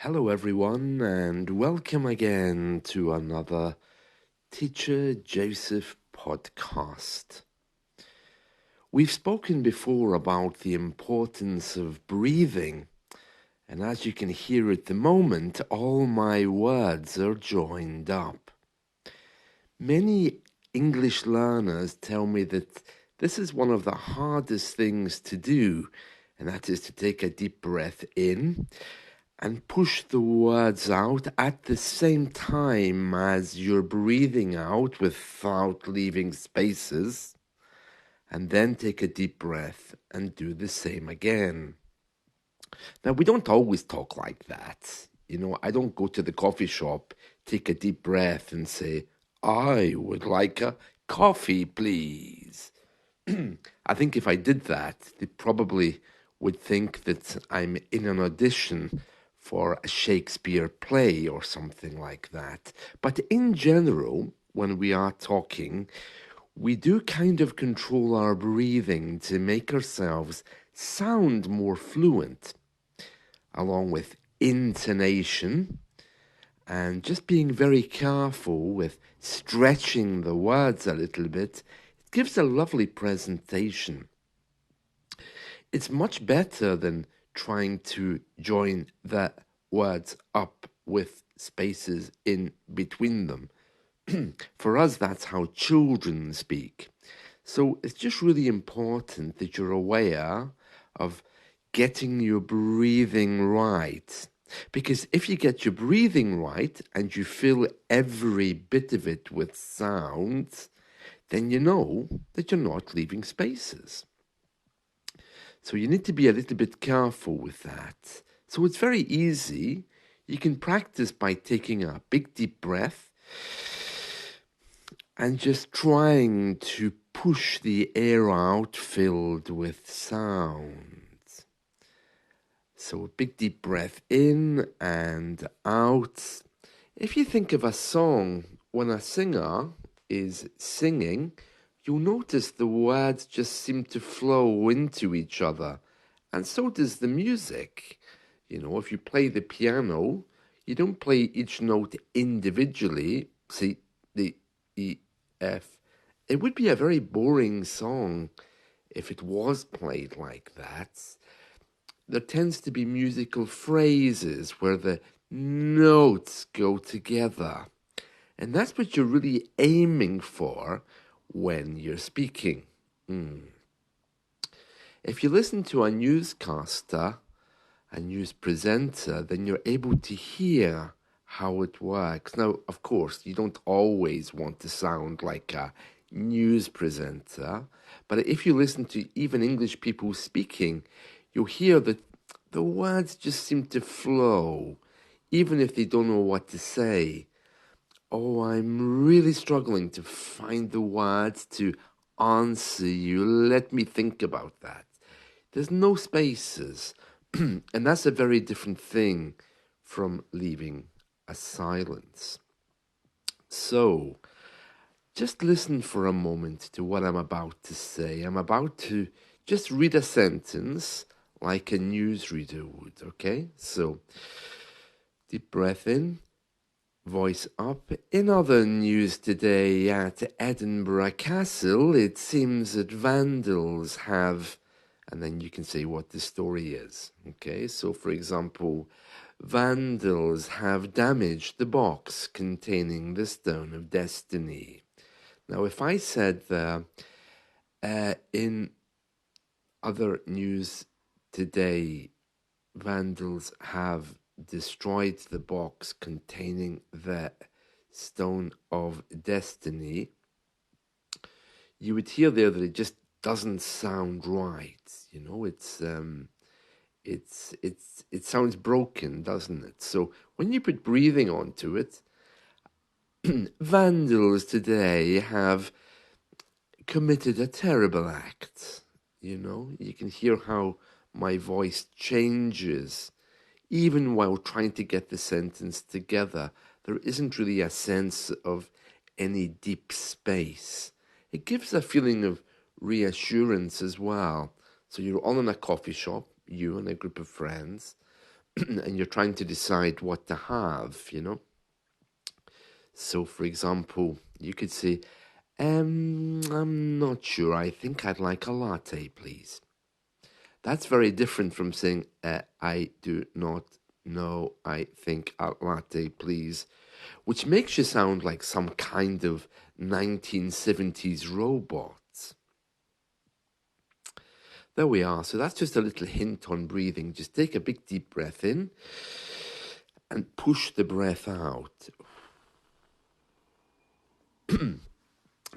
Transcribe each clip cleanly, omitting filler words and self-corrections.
Hello, everyone, and welcome again to another Teacher Joseph podcast. We've spoken before about the importance of breathing, and as you can hear at the moment, all my words are joined up. Many English learners tell me that this is one of the hardest things to do, and that is to take a deep breath in and push the words out at the same time as you're breathing out without leaving spaces, and then take a deep breath and do the same again. Now, we don't always talk like that. I don't go to the coffee shop, take a deep breath, and say, I would like a coffee, please. I think if I did that, they probably would think that I'm in an audition for a Shakespeare play or something like that. But in general, when we are talking, we do kind of control our breathing to make ourselves sound more fluent, along with intonation and just being very careful with stretching the words a little bit. It gives a lovely presentation. It's much better than trying to join the words up with spaces in between them. For us, that's how children speak. So it's just really important that you're aware of getting your breathing right. Because if you get your breathing right and you fill every bit of it with sound, then you know that you're not leaving spaces. So you need to be a little bit careful with that. So it's very easy. You can practice by taking a big deep breath and just trying to push the air out filled with sound. So a big deep breath in and out. If you think of a song, when a singer is singing, you'll notice the words just seem to flow into each other. And so does the music. If you play the piano, you don't play each note individually. C, D, E, F. It would be a very boring song if it was played like that. There tends to be musical phrases where the notes go together. And that's what you're really aiming for when you're speaking. If you listen to a newscaster, a news presenter, then you're able to hear how it works. Now, of course, you don't always want to sound like a news presenter, but if you listen to even English people speaking, you'll hear that the words just seem to flow, even if they don't know what to say. Oh, I'm really struggling to find the words to answer you. Let me think about that. There's no spaces. And that's a very different thing from leaving a silence. So, just listen for a moment to what I'm about to say. I'm about to just read a sentence like a newsreader would, okay? So, deep breath in. Voice up. In other news today at Edinburgh Castle, it seems that vandals have, and then you can say what the story is. Okay, so for example, vandals have damaged the box containing the Stone of Destiny. Now, if I said in other news today, vandals have destroyed the box containing the Stone of Destiny, you would hear there that it just doesn't sound right. It sounds broken, doesn't it? So when you put breathing onto it, vandals today have committed a terrible act. You can hear how my voice changes. Even while trying to get the sentence together, there isn't really a sense of any deep space. It gives a feeling of reassurance as well. So you're all in a coffee shop, you and a group of friends, and you're trying to decide what to have, you know. So, for example, you could say, I'm not sure. I think I'd like a latte, please. That's very different from saying, I do not know. I think a latte, please, which makes you sound like some kind of 1970s robot. There we are. So that's just a little hint on breathing. Just take a big deep breath in and push the breath out.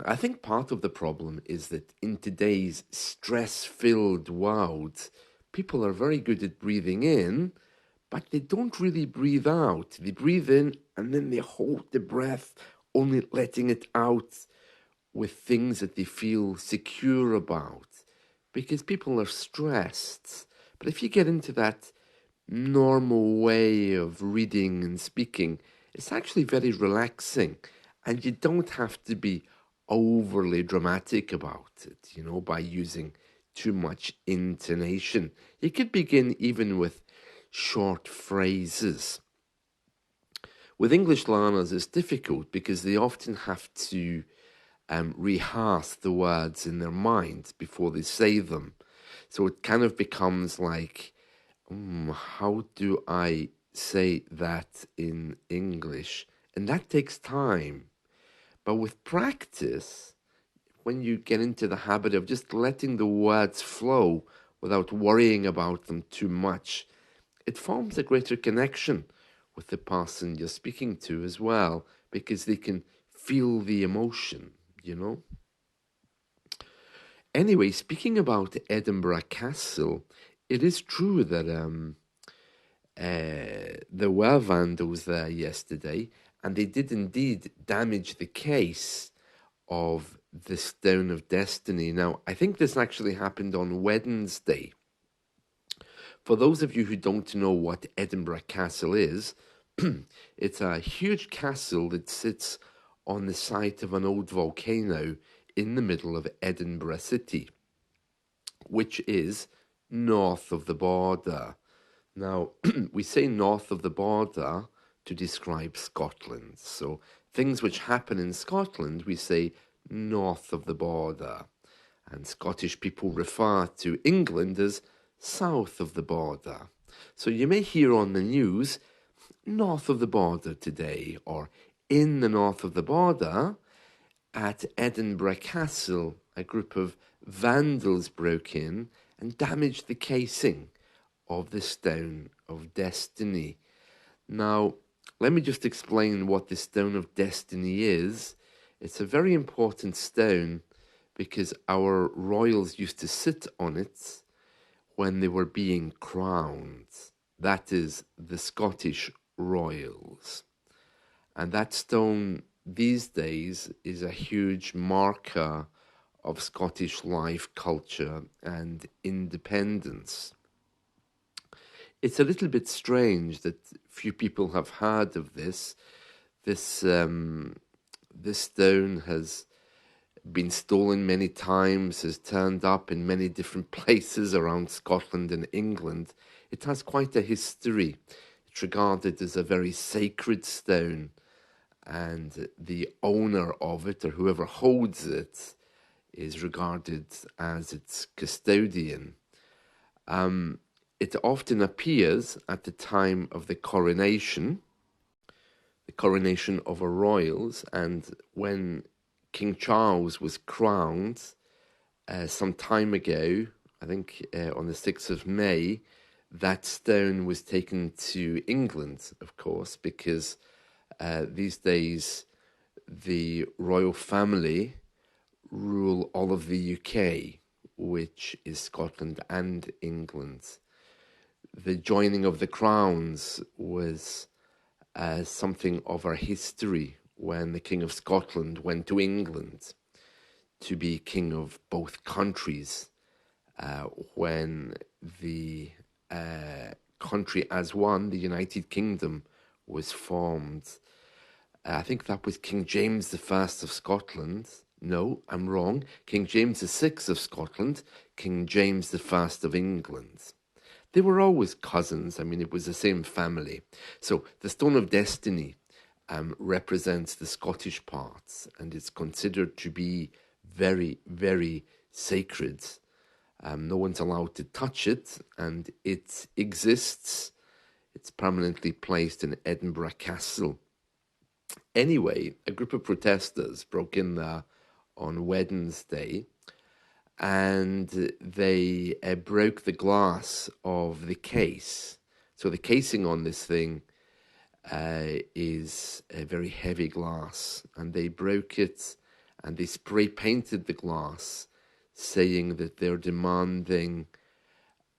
I think part of the problem is that in today's stress-filled world, people are very good at breathing in, but they don't really breathe out. They breathe in and then they hold the breath, only letting it out with things that they feel secure about, because people are stressed. But if you get into that normal way of reading and speaking, it's actually very relaxing, and you don't have to be overly dramatic about it, you know, by using too much intonation. You could begin even with short phrases. With English learners, it's difficult because they often have to rehearse the words in their mind before they say them. So it kind of becomes like, how do I say that in English? And that takes time. But with practice, when you get into the habit of just letting the words flow without worrying about them too much, it forms a greater connection with the person you're speaking to as well, because they can feel the emotion, you know? Anyway, speaking about Edinburgh Castle, it is true that there were vandals there yesterday, and they did indeed damage the case of the Stone of Destiny. Now, I think this actually happened on Wednesday. For those of you who don't know what Edinburgh Castle is, it's a huge castle that sits on the site of an old volcano in the middle of Edinburgh City, which is north of the border. Now, we say north of the border to describe Scotland. So things which happen in Scotland, we say north of the border. And Scottish people refer to England as south of the border. So you may hear on the news, north of the border today, or in the north of the border. At Edinburgh Castle, a group of vandals broke in and damaged the casing of the Stone of Destiny. Now, let me just explain what the Stone of Destiny is. It's a very important stone because our royals used to sit on it when they were being crowned. That is, the Scottish royals. And that stone these days is a huge marker of Scottish life, culture, and independence. It's a little bit strange that few people have heard of this. This stone has been stolen many times, has turned up in many different places around Scotland and England. It has quite a history. It's regarded as a very sacred stone, and the owner of it, or whoever holds it, is regarded as its custodian. It often appears at the time of the coronation of our royals, and when King Charles was crowned some time ago, I think on the 6th of May, that stone was taken to England, of course, because these days the royal family rule all of the UK, which is Scotland and England. The joining of the crowns was something of our history when the King of Scotland went to England to be king of both countries, when the country as one, the United Kingdom, was formed. I think that was King James I of Scotland. No, I'm wrong. King James VI of Scotland, King James I of England. they were always cousins. I mean, it was the same family. So the Stone of Destiny represents the Scottish parts, and it's considered to be very, very sacred. No one's allowed to touch it, and it exists. It's permanently placed in Edinburgh Castle. Anyway, a group of protesters broke in there on Wednesday, and they broke the glass of the case. So the casing on this thing is a very heavy glass, and they broke it, and they spray painted the glass, saying that they're demanding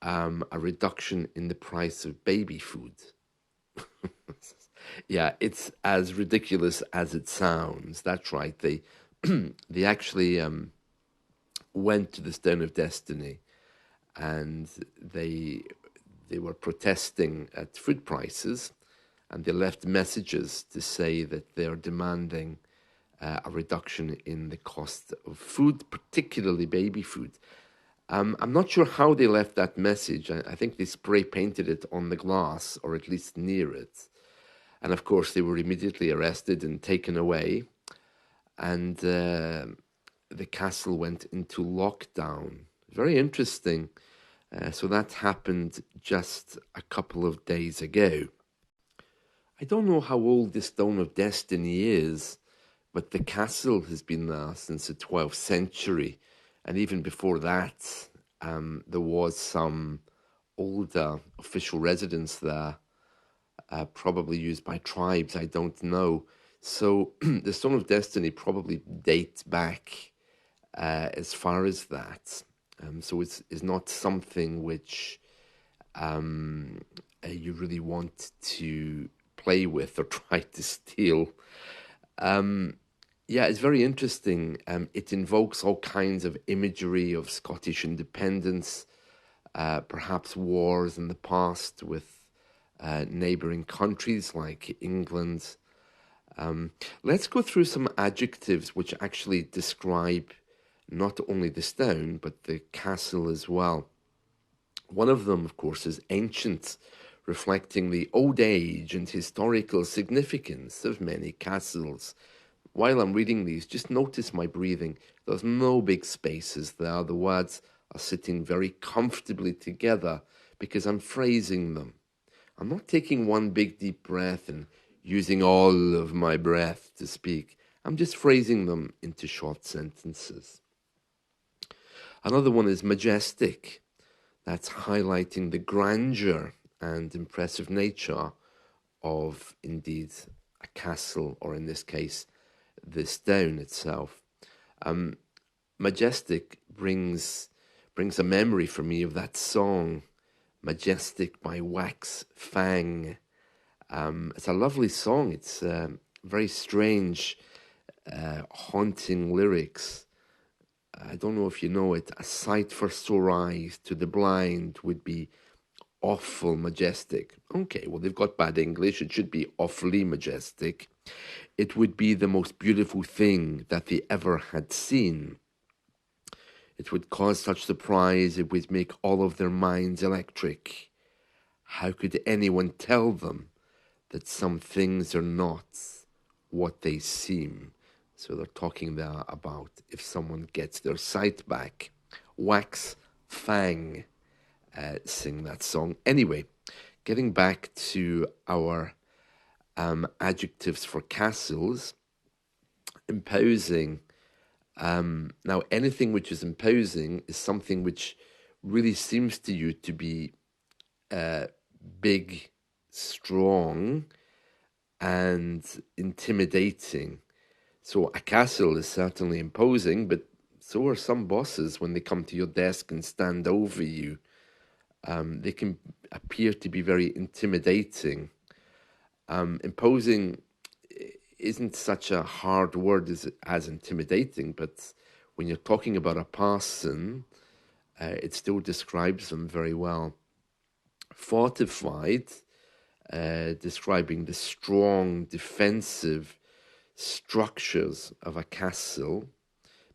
a reduction in the price of baby food. Yeah, it's as ridiculous as it sounds. That's right. They they actually went to the Stone of Destiny, and they were protesting at food prices, and they left messages to say that they're demanding a reduction in the cost of food, particularly baby food. I'm not sure how they left that message. I think they spray painted it on the glass, or at least near it. And of course, they were immediately arrested and taken away. And the castle went into lockdown. Very interesting. So that happened just a couple of days ago. I don't know how old the Stone of Destiny is, but the castle has been there since the 12th century. And even before that, there was some older official residence there, probably used by tribes, I don't know. So the Stone of Destiny probably dates back as far as that. So it's not something which you really want to play with or try to steal. Yeah, it's very interesting. It invokes all kinds of imagery of Scottish independence, perhaps wars in the past with neighbouring countries like England. Let's go through some adjectives which actually describe not only the stone, but the castle as well. One of them, of course, is ancient, reflecting the old age and historical significance of many castles. While I'm reading these, just notice my breathing. There's no big spaces there. The words are sitting very comfortably together because I'm phrasing them. I'm not taking one big deep breath and using all of my breath to speak. I'm just phrasing them into short sentences. Another one is majestic. That's highlighting the grandeur and impressive nature of, indeed, a castle, or in this case, the stone itself. Majestic brings a memory for me of that song, Majestic by Wax Fang. It's a lovely song. It's very strange, haunting lyrics. I don't know if you know it. A sight for sore eyes to the blind would be awful majestic. Okay, well, they've got bad English. It should be awfully majestic. It would be the most beautiful thing that they ever had seen. It would cause such surprise, it would make all of their minds electric. How could anyone tell them that some things are not what they seem? So they're talking there about if someone gets their sight back. Wax Fang sing that song. Anyway, getting back to our adjectives for castles, imposing. Now, anything which is imposing is something which really seems to you to be big, strong, and intimidating. So a castle is certainly imposing, but so are some bosses when they come to your desk and stand over you. They can appear to be very intimidating. Imposing isn't such a hard word as intimidating, but when you're talking about a person, it still describes them very well. Fortified, describing the strong defensive structures of a castle.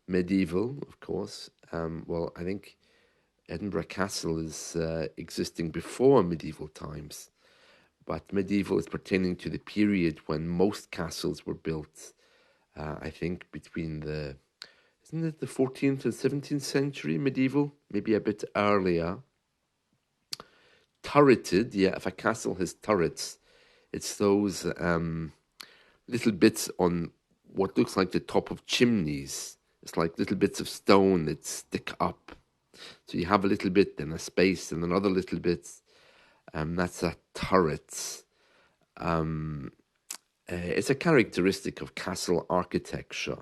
Medieval, of course. Well, I think Edinburgh Castle is existing before medieval times, but medieval is pertaining to the period when most castles were built, I think between isn't it the 14th and 17th century medieval? Maybe a bit earlier. Turreted, yeah, if a castle has turrets, it's those little bits on what looks like the top of chimneys. It's like little bits of stone that stick up. So you have a little bit, then a space, and another little bit. That's a turret. It's a characteristic of castle architecture.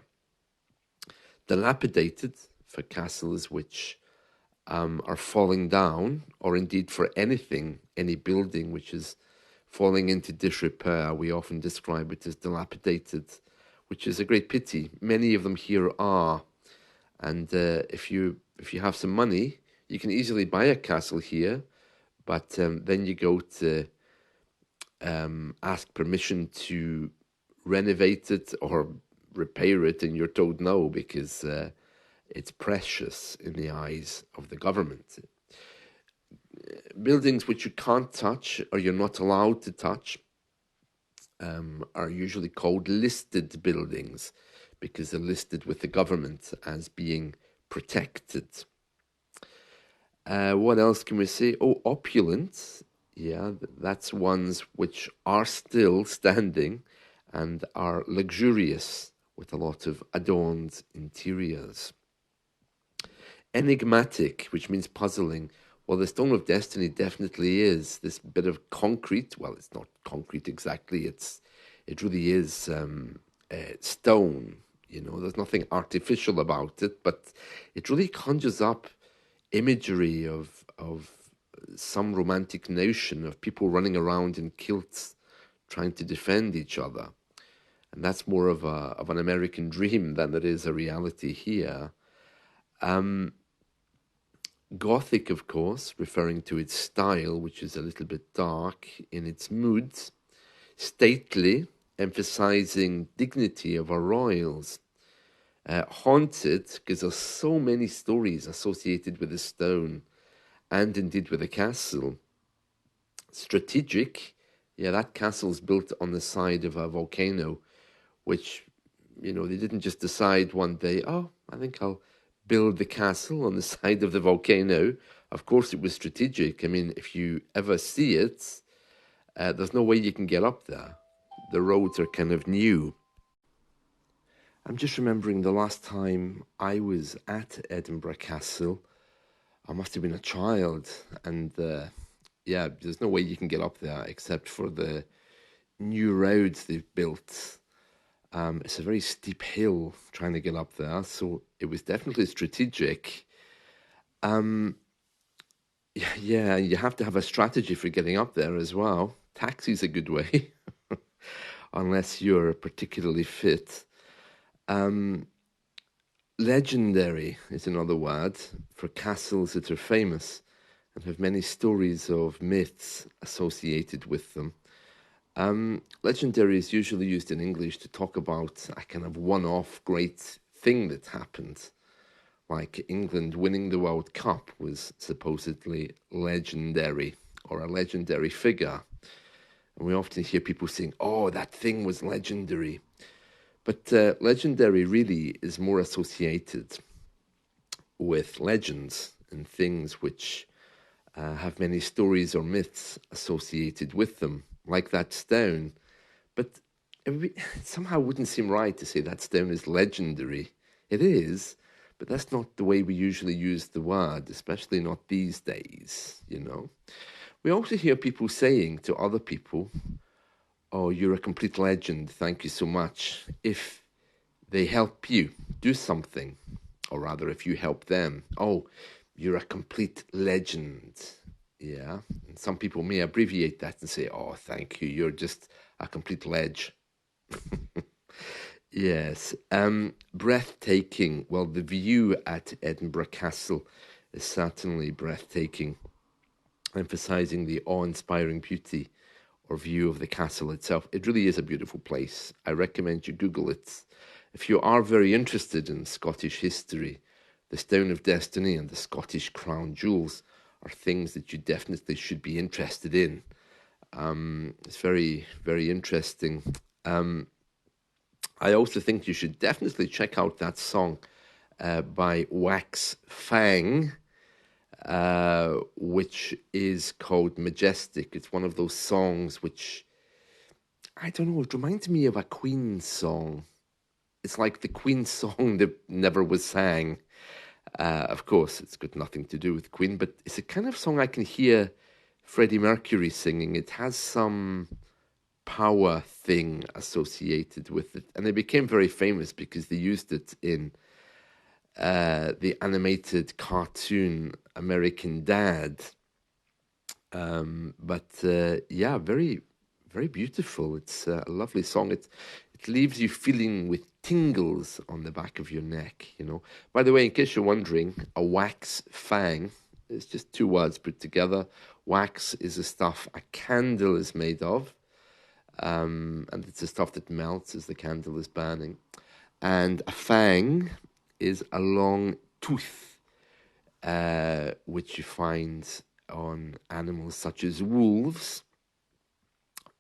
Dilapidated for castles which are falling down, or indeed for any building which is falling into disrepair. We often describe it as dilapidated, which is a great pity. Many of them here are, and if you have some money, you can easily buy a castle here, but then you go to ask permission to renovate it or repair it, and you're told no because it's precious in the eyes of the government. Buildings which you can't touch or you're not allowed to touch are usually called listed buildings because they're listed with the government as being protected. What else can we say? Oh, opulent. Yeah, that's ones which are still standing and are luxurious with a lot of adorned interiors. Enigmatic, which means puzzling. Well, the Stone of Destiny definitely is this bit of concrete. Well, it's not concrete exactly. It really is stone. You know, there's nothing artificial about it, but it really conjures up imagery of some romantic notion of people running around in kilts trying to defend each other. And that's more of an American dream than it is a reality here. Gothic, of course, referring to its style, which is a little bit dark in its moods. Stately, emphasizing dignity of our royals. Haunted, because there's so many stories associated with the stone and indeed with the castle. Strategic, yeah, that castle's built on the side of a volcano, which, you know, they didn't just decide one day, oh, I think I'll build the castle on the side of the volcano. Of course, it was strategic. I mean, if you ever see it, there's no way you can get up there. The roads are kind of new. I'm just remembering the last time I was at Edinburgh Castle. I must have been a child, and yeah, there's no way you can get up there except for the new roads they've built. It's a very steep hill trying to get up there, so it was definitely strategic. Yeah, you have to have a strategy for getting up there as well. Taxi's a good way, unless you're particularly fit. Legendary is another word for castles that are famous and have many stories of myths associated with them. Legendary is usually used in English to talk about a kind of one-off great thing that happened. Like England winning the World Cup was supposedly legendary, or a legendary figure. And we often hear people saying, oh, that thing was legendary. But legendary really is more associated with legends and things which have many stories or myths associated with them, like that stone. But it somehow wouldn't seem right to say that stone is legendary. It is, but that's not the way we usually use the word, especially not these days, you know. We also hear people saying to other people, oh, you're a complete legend, thank you so much, if they help you do something, or rather if you help them. Oh, you're a complete legend. Yeah, and some people may abbreviate that and say, oh, thank you, you're just a complete ledge. Yes, breathtaking. Well, the view at Edinburgh Castle is certainly breathtaking, emphasizing the awe-inspiring beauty or view of the castle itself. It really is a beautiful place. I recommend you Google it. If you are very interested in Scottish history, the Stone of Destiny and the Scottish Crown Jewels are things that you definitely should be interested in. It's very, very interesting. I also think you should definitely check out that song by Wax Fang, which is called Majestic. It's one of those songs which, I don't know, it reminds me of a Queen song. It's like the Queen song that never was sang. Of course, it's got nothing to do with Queen, but it's a kind of song I can hear Freddie Mercury singing. It has some power thing associated with it, and it became very famous because they used it in the animated cartoon American Dad. Yeah, very, very beautiful. It's a lovely song. It leaves you feeling with tingles on the back of your neck, you know. By the way, in case you're wondering, a wax fang is just two words put together. Wax is the stuff a candle is made of, and it's the stuff that melts as the candle is burning. And a fang is a long tooth, which you find on animals such as wolves.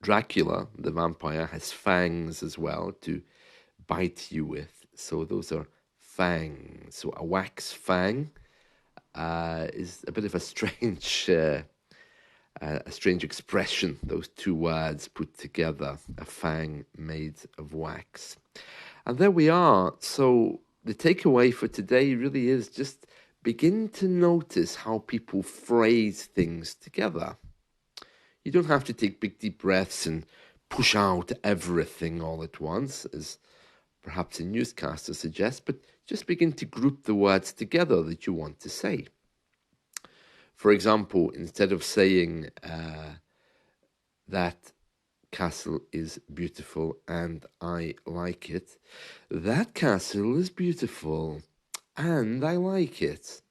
Dracula, the vampire, has fangs as well to bite you with. So those are fangs. So a wax fang is a bit of a strange expression, those two words put together, a fang made of wax. And there we are. So the takeaway for today really is just begin to notice how people phrase things together. You don't have to take big deep breaths and push out everything all at once, as perhaps a newscaster suggests, but just begin to group the words together that you want to say. For example, instead of saying that castle is beautiful and I like it, that castle is beautiful and I like it.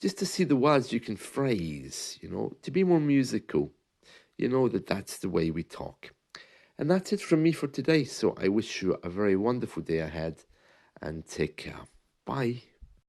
Just to see the words you can phrase, you know, to be more musical. You know that that's the way we talk. And that's it from me for today. So I wish you a very wonderful day ahead and take care. Bye.